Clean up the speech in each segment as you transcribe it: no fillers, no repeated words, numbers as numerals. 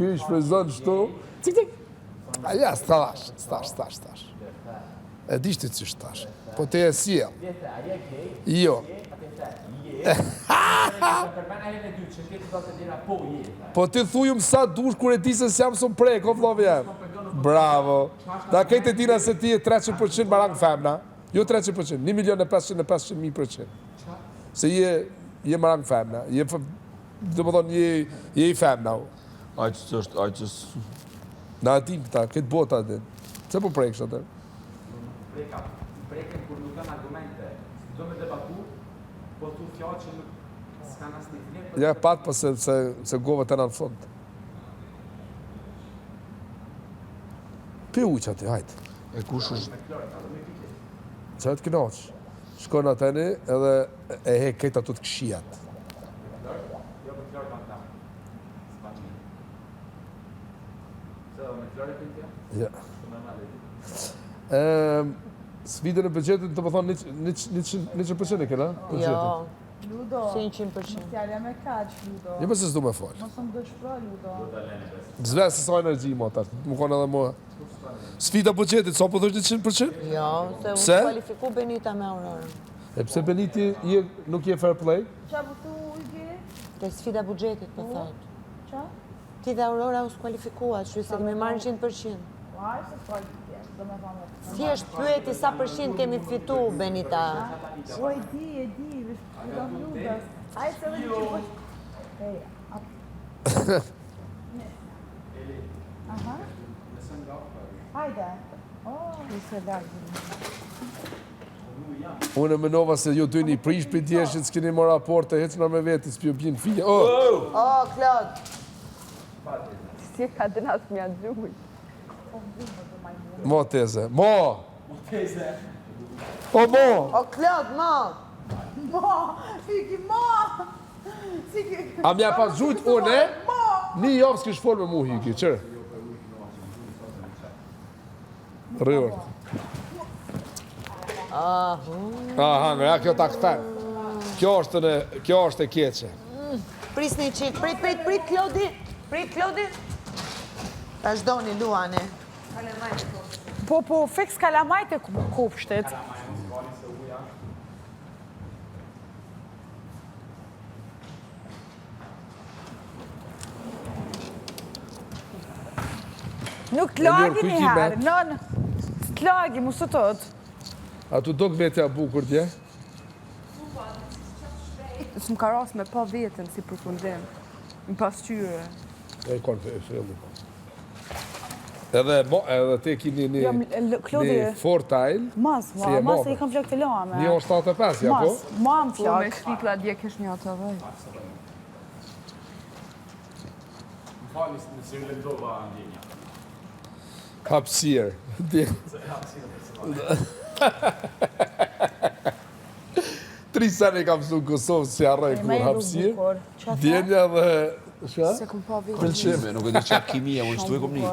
ky shfryzon kështu. Cik cik. A ja, stash. E di ti ç'është tash. Po te e sjell. Jo. Po ti thujum sa dush kur e di se s'jam son prek, o vllovi jam. Bravo. Da këtë dina se ti e 300% marang femna. Jo 300%, 1.500.000%. Se je marang femna. Do më thonë, je i femna. Aqës... Na atim këta, këtë bota din. Se po preksh atë? Preken kur nuk kanë argumente. Do me debatu, po tu fjallë që nuk s'kan as një flet. Ja, pat, po se gove të në fund. Pi uqë ati, hajtë. E kush është? Që e të kënoq. Shkon atëni edhe e he këtë ato të këshijat. Jo, me florë kanë ta. S'pa një. Se me florë e këntja? Ja. Sfidën e budgetit të më thonë 100% e këna? Jo, Ludo, si 100%. fjallja me kaq, Ludo. Jo, mëse s'du me folë. Mos më dëshpro, Ludo. Zvesë se sa energji, mo, tash. Më konë edhe mua. Sfida budgetit, sa po thështë 100%? Jo, se Pse? unë kualifiku Benita me Aurora. E pse Beniti nuk je fair play? Qa po tu i gje? Te sfida budgetit, po thot. Qa? Ti dhe Aurora u skualifikuat, që se kemi marrë 100%. Vaj, se s'ka i do me thonë. Si është pyeti sa përqind kemi fitu, Benita? O, e di, do më Ludas. Ajë se dhe që po... Ej, aha. Hajde. Nisë largë. Unë e menova se ju dy një prish për djeshit, s'keni më raporte, hecna me veti, s'pjo bjen fije. O, Klod! Si ka dënat mja gjuj. Mo teze, mo! O, mo! O, Klod, ma! Mo, fiki, mo! Si ki... A mja pas gjujt unë, një javë s'kish folë me mu hiki, qërë? Rëvër. Aha, nga kjo ta këtër. Kjo është e keqe. Prisni qik, prit, Klodi! Prit, Klodi! Ta shdoni, Luane. Po, fix kalamajt e kopshtet. Nuk t'lagi një herë, nën, t'lagi, mu së tëtë. A tu do vetja bukur dje? S'm ka ras me pa vetën si përfundim, në pasqyre. E konë të e fillu. Edhe te ki një fortajl. Mas i kam flok të lame. 1.75, ja po? Ma më Po me flok. shpikla dje kesh një atë vaj. Më falis në si lëndova ndjenja. Hapsir. Tri sene kam su në Kosovë si arrej kur hapsir. Djenja dhe... Shka? Se kum pa vetën. Pëlqime, nuk e di qa kimia, unë shtu e kom një.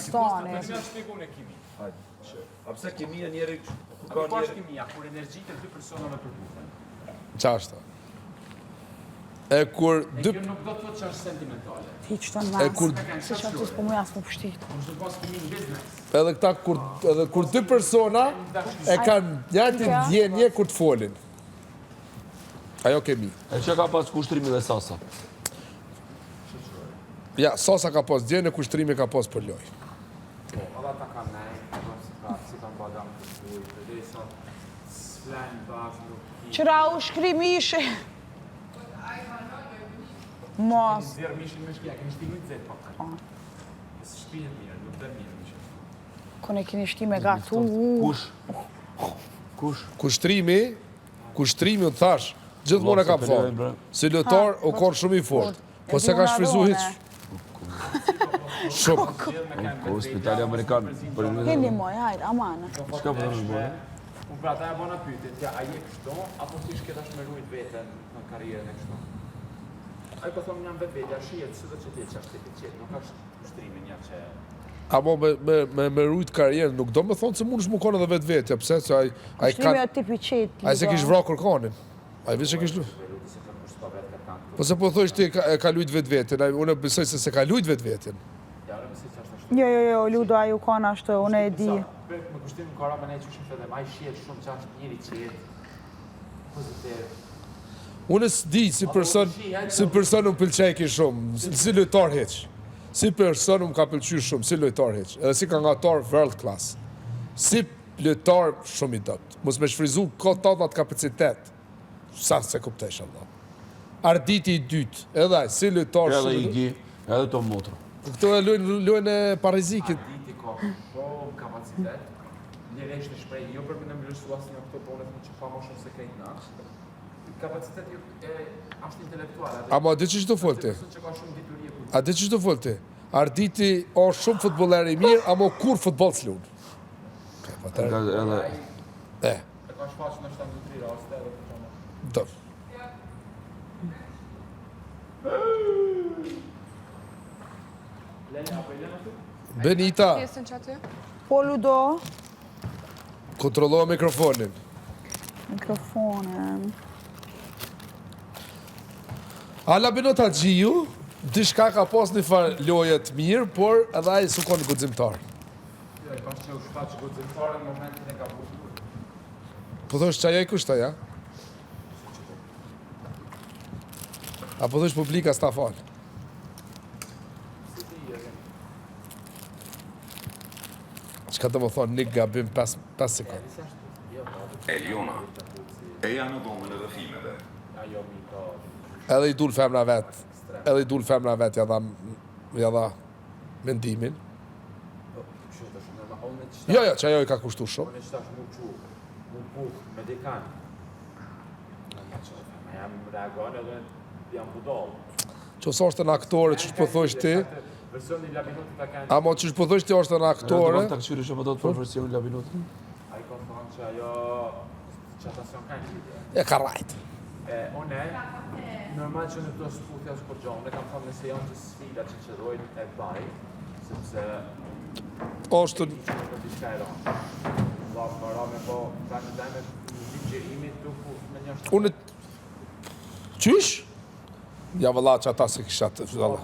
Stane. Më shpjegon e kimi. A pse kimia njeri... Apo ka është kimia, kur energjitë e dy personave përputhën. Qashta. E kur E kjo nuk do të thotë që është sentimentale. Ti që të E kur- nësë. Se që atë s'po mu jasë më pështit. Unë shdo pas kimi në biznes. edhe këta kur dy persona e kanë njëjtin ndjenje kur të folin. Ajo kemi. E që ka pas kushtrimi dhe Sasa? Ja, Sasa ka pas ndjenje, kushtrimi ka pas për lojë. Alla ta ka nej, si kanë badam të shkuj, të desa, s'flen bashkë, nuk Qëra u shkrim ishe. Mos. zjerë mishin me shkja, keni shti mujtë zetë pak. Së shpinë mirë, nuk dhe mirë mishin. Kone keni shti me gatu. Kushtrimi u thash, gjithmonë e kam thonë. Si lojtar u konë shumë i fort, po se ka shfryzu hiç. Shumë. Po, spitali Amerikan. Hini moj, hajde, amana. Shka për të nëshbojë? Unë pra ta e bona pyetje, tja, a je kështu, apo si shketa shmerujt vetën në karierën e kështu? A i po thonë njëm vetë vetja, shijet, së dhe që tjetë që është të qetë, nuk është kushtrimi një që... Amo me rujt karierën, nuk do me thonë se mund është mu konë edhe vetë vetja, pse që Kushtimi o tipi qetë. a i se kish vra kërkanin. A i vishë kish lu. Veruti se kanë kushtu vetë ka kanë Po se po thosh ti e ka lujt vetveten, unë besoj se ka lujt vetveten. Ja, unë mësi që është Jo, Ludo, aju kanë ashtë, unë e di. Më kushtim në kara me ne që shumë fedhe, ma i shjetë shumë që është njëri qetë, pozitiv. Unë s'di, si person më pëlqej ki shumë, si lojtar heq. Si person më ka pëlqy shumë, si lojtar heq. Edhe si ka nga tar world class. Si lojtar shumë i dopt. Mos me shfrizu ka tatat kapacitet. Sa se kuptesh Allah. Arditi i dytë, edhe aj, si lojtar Edhe shumë. Igi, edhe Tom Motro. Këto e lojnë e parizikit. Diti ka shumë kapacitet, njëresh në shprej, jo për në mërësu asë një këto polet në që pa më shumë se krejt në ashtë. Kapacitet është intelektual. Ama di që të folti? Që ka shumë diturie ku. A di që të folti? Arditi o shumë futboler i mirë, ama kur futbol s'lunë. Edhe E, E ka shfaqë në shtanë të 3 raste edhe të shumë. do. Lenja, apo i lena tu? Benita, Pjesën që aty? Po, Ludo, kontrollo mikrofonin. mikrofonin. Ala Benota Gjiu, dishka ka pas një farë loje të mirë, por edhe ai s'u konë guximtar. Jo, i pas që u shfaqë guximtare në momentin e ka bukur. Po thosh që ajo i kushta, ja? A po thosh publika s'ta falë? Qka të më thonë një gabim 5 sekund. Eliona, e janë në dhomën e rrëfimeve. Ajo mi ka... Edhe i dul femna vet. Edhe i dul femna vet, ja dha mendimin. Kështë të shumë, në unë që Jo, që ajo i ka kushtu shumë. unë që tash mu qu, mu puh, medikan. Me jam reagon edhe jam budol. Që ose është në aktore, që po thosh ti, Versioni labinutit ta kanë... ama që po thosh ti është në aktore, ta këshyri që më do të për versionin labinutin. A i ka thonë që ajo... që ata s'jon kanë lidhje. e ka rajt. Une, normal që në këto sputja s'po gjohë, unë kam thonë nëse janë që sfida që qërojnë e baj, sepse Është që në diçka e ronë. Vla, para me po, ta në dajme një ligjerimit të ku me një është... unë qysh? Ja vëlla që ata se kisha të vëlla.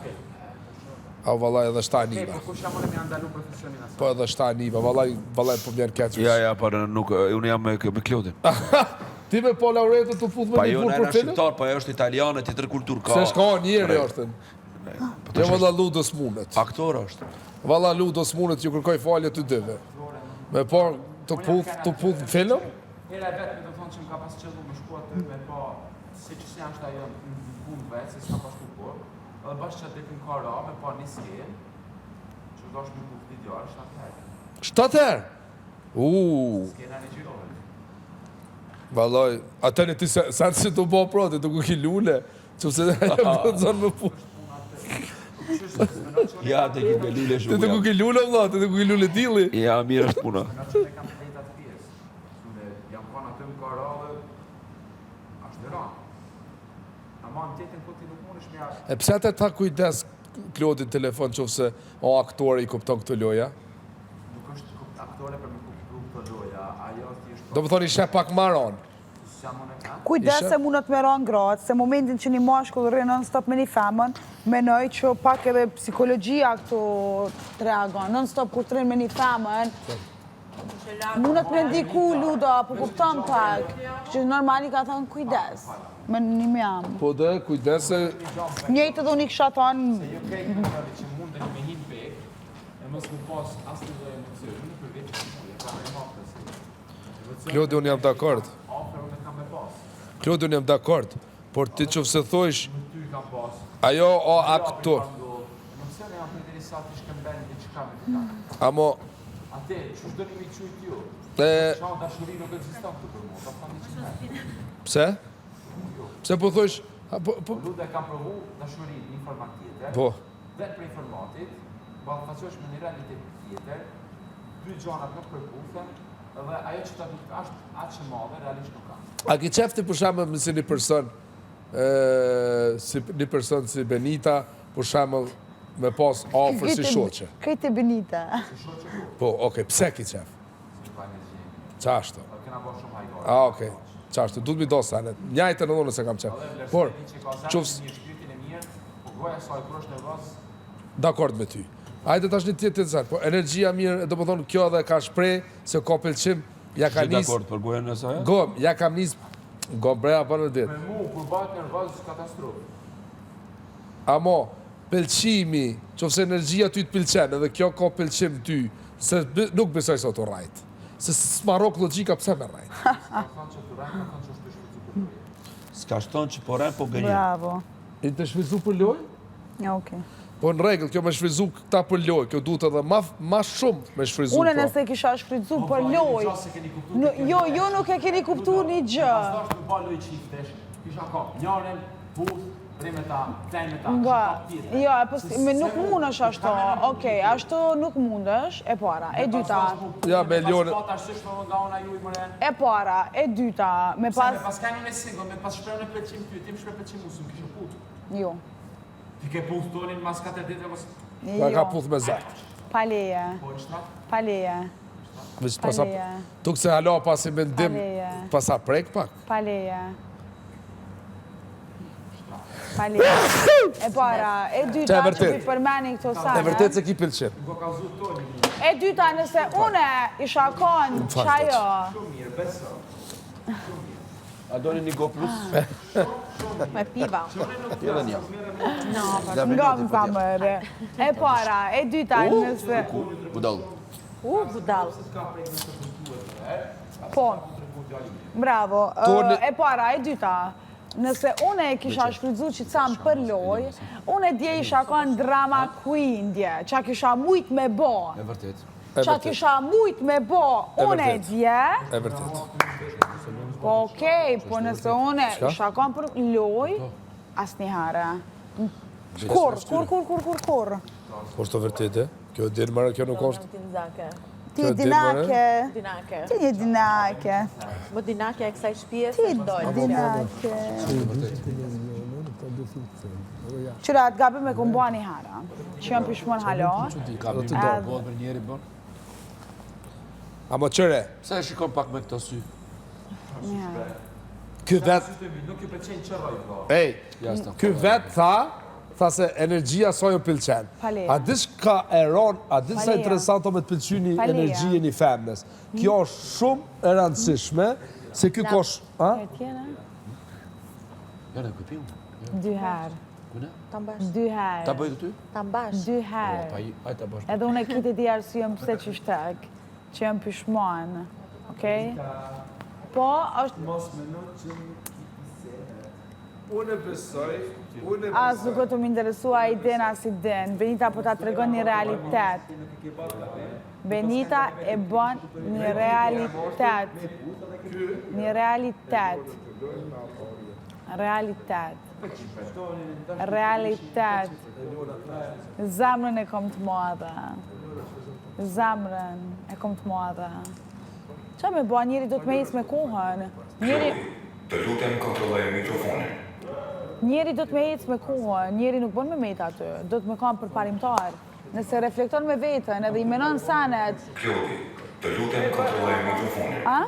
A vëlla edhe shta Okej, niva. po kush jam unë me andalu profesionin asaj? Po edhe shta niva, vëlla po vjen keq. Ja, por nuk, unë jam me Klodin. Ti me po laureatët të fut me Pa një jo burr në për era film? shqiptar, pa jo është italiane, tjetër kultur ka. Se shka njeri është. Po Jo vëlla Ludo s'munet. Aktor është. Vëlla Ludo s'munet, ju kërkoj falje të dyve. Me po të puth në film? Hera e vetë me të thonë që më ka pas qëllu më shku aty me po si që si është ajo në punë vetë, se s'ka pas shku edhe bashkë që atë në kara me po një skenë, që do është me punë videoar, 7 herë. 7 herë? Skena një gjirove. Vallaj, atëni ti sa si të bo pro, ti të ku ki lule, që se ajo të zonë me punë. Ja, te ki me lule Ti të ku shumë. ki lule, valla, ti të ku ki lule dili. Ja, mirë është puna. Në që ne kam të atë pjesë. Në jam konë aty në kara dhe është në ranë. Ama në tjetën po ti nuk mund është mja... E pse të ta kujdes Klodin telefon qofse o aktore i kupton këtë loja? Nuk është aktore për me kuptu këtë loja, ajo thjesht Do më thoni shep pak maron. jam unë e ka. Kujdes Isha? se mundet me ranë gratë, se momentin që një mashkull rrinë non-stop me një femën, menoj që pak edhe psikologjia këtu të reagon. Non-stop kur të rrinë me një femën, mundet me ndiku Ludo, po kupton pak, që normali ka thonë kujdes, me një mjam. Po dhe, kujdes se Njëjtë edhe unë i kisha thonë, Jo krejt në njëri që mundet me hin pek, e mos më pas asë të dojë emocioni, për vetë që e ka me hapë të si. Klodi unë jam dakord. Afer unë e kam me pas. Klodi unë jam dakord. Por ti qofse thojsh, Në ty kam pas. ajo o aktor. Emocioni jam për interesat i shkëmbeni dhe që kam e të Amo, Ate, që shdo një mi qujt ju? e, Qa dashuri nuk eksiston të për mu, ka thani që me. pse? Pse po thojsh, po, Lude kam provu dashuri një format tjetër, po, vetë për informatit, ballafaqohesh me një realitet tjetër, dy gjanat nuk përputhen, dhe ajo që ta duk është atë që madhe, realisht nuk ka. a ki qefti për shembull si një person, si një person si Benita, për shembull me pas afër si shoqe. Këtë e Benita. Po, okay, pse ki qef? Si një pa energji. Qashtu? Kena bo shumë hajgore. A, okay. Çashtu, duhet mi do senet. Njajtë në dhënë se kam qenë. Por, Që ka qofs, zemrën mirë, shpirtin e mirë, po goja saj kur është nervoz, dakord me ty. Hajde tash një tjetër të po energjia mirë, do të thonë kjo edhe ka shpreh se ka pëlqim, ja ka Je nis. dakord për gojën e saj? Gom, ja kam nis. Gom brea për në ditë. me mu kur bëhet nervoz është katastrofë. Amo, pëlqimi, qofse energjia ty të pëlqen, edhe kjo ka pëlqim ty, se nuk besoj se o rajt. Se s'marok logjika pse me rajt. Thonë që të rajnë, thonë që është të shpërcu për lojë. S'ka shton që po rem, po gënjen. Bravo. I të shvizu për loj? Ja, okej. Po në rregull, kjo me shfryzu këta për loj, kjo duhet edhe ma shumë me shfryzu. Une po. nëse kisha shfrytzu për loj. Jo, nuk e keni kuptuar një gjë. Pastaj të bëj lojë çiftesh, kisha ka njërin, buz, primeta, femeta, Nga, tjetër. jo, me nuk mundesh ashtu. Okej, ashtu nuk mundesh. E para, e dyta. Ja, me ljonë. Pas tash është nga ona ju i mëren. E para, e dyta, me Me pas pas kanë në single, me pas shprehën e pëlqim ty, tim shpreh pëlqim usun kisha put. jo. Ti ke put tonin mas 4 ditë mos Ka Jo. puth me zart. Pa leje, po në shtrat. pa leje, Veç pasa, leje. tuk se halo pasi mendim, Paleje. pasa prek pak. pa leje. Pa leje. E para, e Qa dyta e që vërtet? ti përmeni këto E sane. vërtet se ki pëlqim. Ko ka zut tonin. E dyta, nëse une isha konë fakt, qajo, Shumë mirë, beso. A doni një go plus? Me piva. Edhe një. nga më kamërë. E para, e dyta, nëse... Budall. Budall. Po, bravo. Toni- E para, e dyta, nëse une e kisha shfrytzu që camë për loj, une dje isha konë drama queen dje, qa kisha mujt me bo. E vërtet. E Qa vërtet. kisha mujt me bo, E une vërtet. dje, E vërtet. po okej, po nëse une isha konë për loj, as një herë. Kur. Po është të vërtet, e? Kjo e dinë mërë, kjo nuk është. Ti Kjo e e dinë, more? dinake, Dinake. ti një dinake, Më dinake e kësaj shtëpie. ti dinake. Qëra, të gabim e këmboa një herë, që jam pishmon halo, Ka Do bim të do do. bëhet për njeri bën. Amo qëre, Pse e shikon pak me këto sy? ky vet, Nuk ju pëlqen çrroj vëlla. ej, Jashtë. ky vet tha se energjia saj më pëlqen. Paleja. A dish ka e ron, a dish sa Paleja. interesant o me të pëlqy një Paleja. energji e një femnes. Kjo është shumë e rëndësishme, se kjo kosh, a? E tjena? Ja, ne kupim. 2 herë, Kune? Ta mbash. 2 herë, Ta bëj këtu? Ta mbash. 2 Pa, herë. aj ta bash. Edhe unë e kiti di arsyem pse që shtek, që jam pishmon, okej? Po, është, Unë besoj, as nuk do të më interesua i den as i den. Benita po ta tregon një realitet. Benita e bën një realitet. Një realitet. Realitet. Realitet. Zemrën e kom të madhe. Zemrën e kom të madhe. Qa me bën, njëri do të me isë me kohën. Të lutem kontrolloj mikrofonin. Njeri do të me ecë me kohën, njeri nuk bën me meta aty, do të me kam për parimtar. Nëse reflekton me vetën edhe i menon sanet, Klodi, të lutem kontrolloj mikrofonin. a?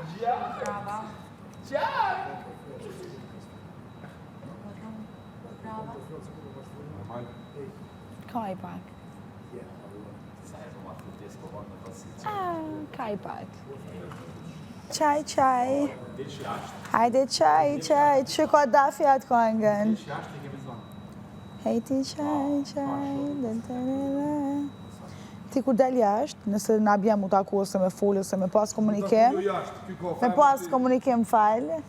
Ka i pak. Ka i pak. Qaj, qaj. Hajde qaj, qaj. Që ka dafi atë këngën? Hejti qaj, qaj. Ti kur del jashtë, nëse na bjem u taku ose me folë ose me pas komunikim, me pas komunikim falë,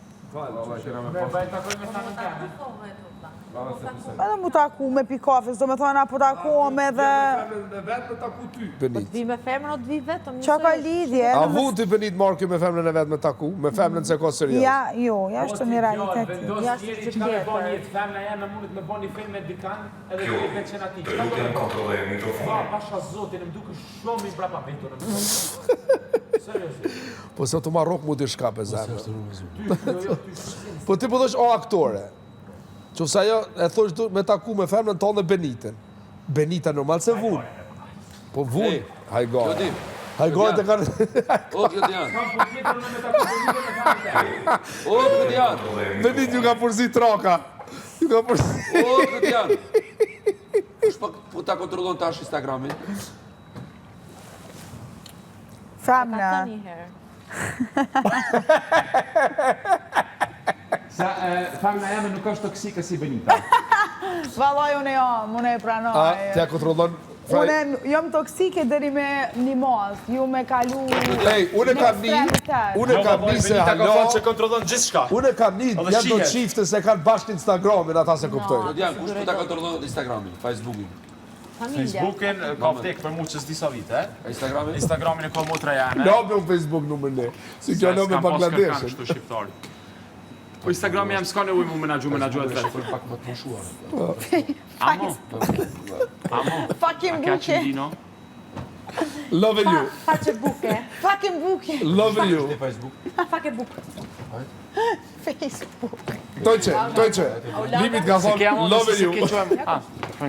edhe mu taku me pi kafes, do me thonë apo takuam edhe... Benit. Vi me femrën o të vi vetëm. Qa ka lidhje? A vu ti Benit marrë kjo me femnën e vetë me taku? Me femnën se ka serios? Ja, jo, ja është një realitet. Jashtë që ka me bën jetë femna jam me mundet me bën një film me dikan edhe të pëlqen atij. Të lutem kontrolloj Pa, mikrofonin. pasha zotin, më duke shumë i brapa vetur. Seriozisht. Po se të marrok mu të shka për zemrë. Po ti po dhosh o aktore. Qofse ajo e thosh me taku me femnën tonë dhe Benitën. Benita normal se vun. Po vun. Haj Klodi, gare. Hajgojt e kanë... O, Klodian. Kam për tjetër në me ta kontrollive me familje. O, Klodian. Venit ju ka përzi troka. Ju ka përzi... O, Klodian. Kush po ta kontrollon tash Instagramin? Femna. Një herë. Sa familja jeme nuk është toksike si Benita. Vallaj, unë e pranoj. A, t'ja kontrollon... Unë jam toksike deri me një mos, ju me kalu... Ej, unë kam një se halo... që kontrollon gjithçka. Unë kam një, Edhe janë do shihet. qifte se kanë bashkë Instagramin, ata se kuptoj. Klodian, kush po ta kontrollon Instagramin, Facebookin? Facebookin ka vdek për mu që s'disa vite. Instagramin? Instagramin e ka motra janë. Lobe unë Facebook numër ne, si kjo lobe Bangladeshin. Kështu shqiptari. Po Instagrami jam s'ka nevojë mu menaxhu e vetë. Shkoj pak më të moshuar. Amo. Amo. Fucking Ka buke. qindino. Love you, Faqe buke. Fucking buke. love you. Facebook. Faqe buke. Facebook. Tojqe, limit ka thonë, love you.